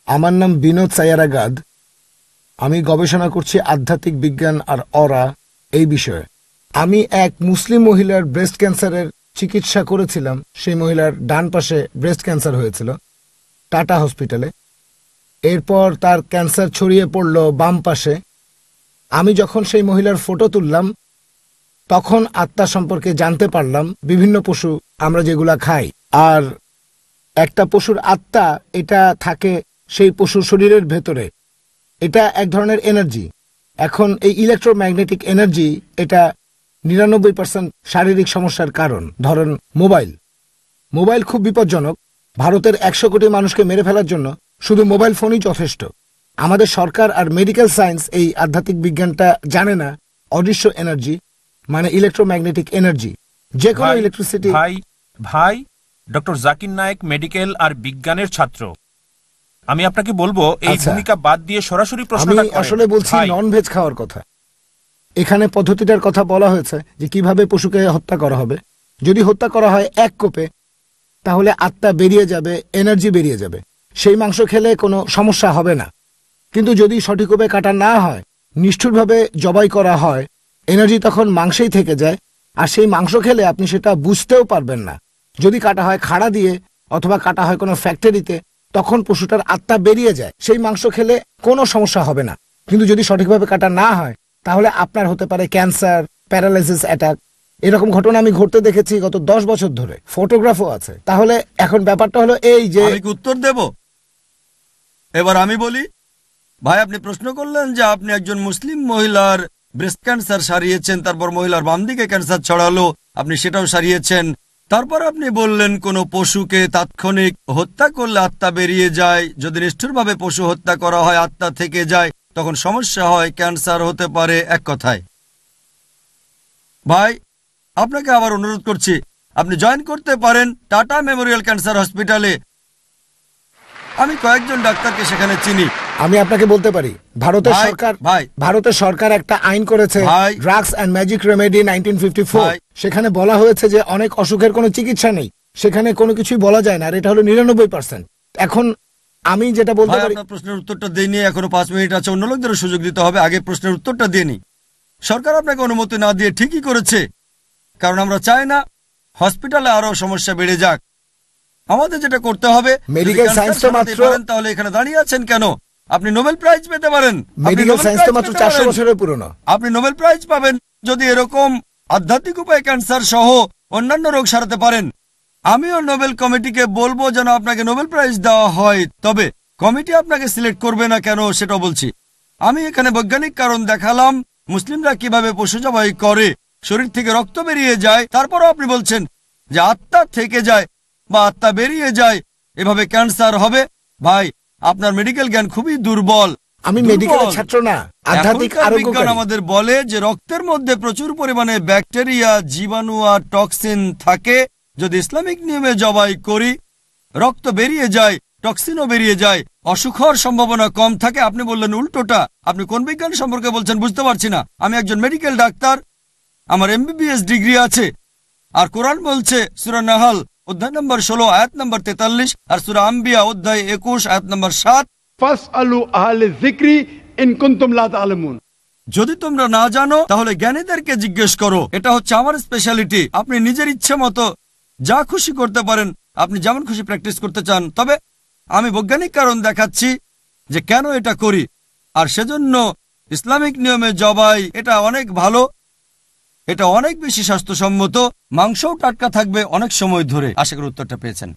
আমার নাম বিনোদ সায়ারাগাদ। আমি গবেষণা করছি আধ্যাত্মিক বিজ্ঞান আর অরা এই বিষয়ে। আমি এক মুসলিম মহিলার ব্রেস্ট ক্যান্সারের চিকিৎসা করেছিলাম। সেই মহিলার ডান পাশে ব্রেস্ট ক্যান্সার হয়েছিল টাটা হসপিটালে। এরপর তার ক্যান্সার ছড়িয়ে পড়ল বাম পাশে। আমি যখন সেই মহিলার ফটো তুললাম তখন আত্মা সম্পর্কে জানতে পারলাম। বিভিন্ন পশু আমরা যেগুলা খাই, আর একটা পশুর আত্মা এটা থাকে সেই পশুর শরীরের ভেতরে। এটা এক ধরনের এনার্জি। এখন এই ইলেকট্রোম্যাগনেটিক এনার্জি এটা 99% শারীরিক সমস্যার কারণ। ধরেন মোবাইল খুব বিপজ্জনক। ভারতের 100 কোটি মানুষকে মেরে ফেলার জন্য শুধু মোবাইল ফোনই যথেষ্ট। আমাদের সরকার আর মেডিকেল সায়েন্স এই আধ্যাত্মিক বিজ্ঞানটা জানে না। অদৃশ্য এনার্জি মানে ইলেকট্রোম্যাগনেটিক এনার্জি, যে কোনো ইলেকট্রিসিটি। ভাই ডক্টর জাকির নায়েক মেডিকেল আর বিজ্ঞানের ছাত্র। আমি আপনাকে বলবো এই ভূমিকা বাদ দিয়ে সরাসরি প্রশ্নটা করেন। আমি আসলে বলছি নন ভেজ খাওয়ার কথা। এখানে পদ্ধতিটার কথা বলা হয়েছে যে কিভাবে পশুকে হত্যা করা হবে। যদি হত্যা করা হয় এক কোপে, তাহলে আত্মা বেরিয়ে যাবে, এনার্জি বেরিয়ে যাবে। সেই মাংস খেলে কোনো সমস্যা হবে না। কিন্তু যদি সঠিকভাবে কাটা না হয়, নিষ্ঠুরভাবে জবাই করা হয়, এনার্জি তখন মাংসেই থেকে যায়। আর সেই মাংস খেলে আপনি সেটা বুঝতেও পারবেন না। যদি কাটা হয় খাড়া দিয়ে অথবা কাটা হয় কোনো ফ্যাক্টরিতে, তখন পশুটার আত্মা বেরিয়ে যায়। সেই মাংস খেলে কোনো সমস্যা হবে না। কিন্তু যদি সঠিকভাবে কাটা না হয়, তাহলে আপনার হতে পারে ক্যান্সার, প্যারালাইসিস, অ্যাটাক। এরকম ঘটনা আমি ঘটতে দেখেছি গত 10 বছর ধরে। ফটোগ্রাফও আছে। তাহলে এখন ব্যাপারটা হলো এই যে, আমি উত্তর দেব। এবার আমি বলি, ভাই আপনি প্রশ্ন করলেন যে আপনি একজন মুসলিম মহিলার ব্রেস্ট ক্যান্সার সারিয়েছেন, তারপর মহিলার বাম দিকে ক্যান্সার ছড়ালো, আপনি সেটাও সারিয়েছেন। তারপর আপনি বললেন কোন পশুকে তাৎক্ষণিক হত্যা করলে আত্মা বেরিয়ে যায়। যদি নিষ্ঠুরভাবে পশু হত্যা করা হয়, আত্মা থেকে যায়, তখন সমস্যা হয়, ক্যান্সার হতে পারে। এক কথায় ভাই আপনাকে আবার অনুরোধ করছি, আপনি জয়েন করতে পারেন টাটা মেমোরিয়াল ক্যান্সার হসপিটালে। আমি কয়েকজন ডাক্তারকে সেখানে চিনি। আমি আপনাকে বলতে পারি, ভারতের সরকার একটা আইন করেছে, ড্রাগস অ্যান্ড ম্যাজিক রেমেডি 1954। সেখানে বলা হয়েছে যে অনেক অসুখের কোনো চিকিৎসা নেই, সেখানে কোনো কিছুই বলা যায় না। আর এটা হলো 99%। এখন আমি যেটা বলতে পারি, আপনার প্রশ্নের উত্তরটা দিইনি, এখনো 5 মিনিট আছে, অন্য লোকদেরও সুযোগ দিতে হবে। আগে প্রশ্নের উত্তরটা দিইনি। সরকার আপনাকে অনুমতি না দিয়ে ঠিকই করেছে, কারণ আমরা চাই না হসপিটালে আরো সমস্যা বেড়ে যাক। আমাদের যেটা করতে হবে, মেডিকেল সায়েন্স তো মাত্র, তাহলে এখানে দাঁড়িয়ে আছেন কেন? আপনি নোবেল প্রাইজ পেতে পারেন। মেডিকেল সায়েন্স তো মাত্র 400 বছরের পুরনো। আপনি নোবেল প্রাইজ পাবেন যদি এরকম আধ্যাত্মিক উপায়ে ক্যান্সার সহ অন্যান্য রোগ সারাতে পারেন। আমিও নোবেল কমিটিকে বলবো যেন আপনাকে নোবেল প্রাইজ দেওয়া হয়, তবে কমিটি আপনাকে সিলেক্ট করবে না কেন সেটা বলছি। আমি এখানে বৈজ্ঞানিক কারণ দেখালাম, মুসলিমরা কিভাবে পশু জবাই করে, শরীর থেকে রক্ত বেরিয়ে যায়, তারপরও আপনি বলছেন যে আত্মা থেকে যায় বা আত্মা বেরিয়ে যায়, এভাবে ক্যান্সার হবে। ভাই আপনার মেডিকেল জ্ঞান খুবই দুর্বল। আমি মেডিকেলের ছাত্র না, আধ্যাত্মিক বিজ্ঞান আমাদের বলে যে রক্তের মধ্যে প্রচুর পরিমাণে ব্যাকটেরিয়া, জীবাণু আর টক্সিন থাকে। যদি ইসলামিক নিয়মে জবাই করি, রক্ত বেরিয়ে যায়, টক্সিনও বেরিয়ে যায়, অসুখ হওয়ার সম্ভাবনা কম থাকে। আপনি বললেন উল্টোটা। আপনি কোন বিজ্ঞান সম্পর্কে বলছেন বুঝতে পারছি না। আমি একজন মেডিকেল ডাক্তার, আমার MBBS ডিগ্রি আছে, আর কোরআন বলছে সূরা নাহল অধ্যায় নম্বর 16 আয়াত নম্বর 43 আর সূরা আম্বিয়া অধ্যায় 21 আয়াত নম্বর 7, ফাসআলু আহলে যিকরি ইন কুনতুম লা তা'লামুন। যদি তোমরা না জানো তাহলে জ্ঞানীদেরকে জিজ্ঞেস করো। এটা হচ্ছে আমার স্পেশালিটি। আপনি নিজের ইচ্ছে মতো যা খুশি করতে পারেন, আপনি যেমন খুশি প্র্যাকটিস করতে চান, তবে আমি বৈজ্ঞানিক কারণ দেখাচ্ছি যে কেন এটা করি। আর সেজন্য ইসলামিক নিয়মে জবাই এটা অনেক ভালো, এটা অনেক বেশি স্বাস্থ্যসম্মত, মাংসও টাটকা থাকবে অনেক সময় ধরে। আশা করি উত্তরটা পেয়েছেন।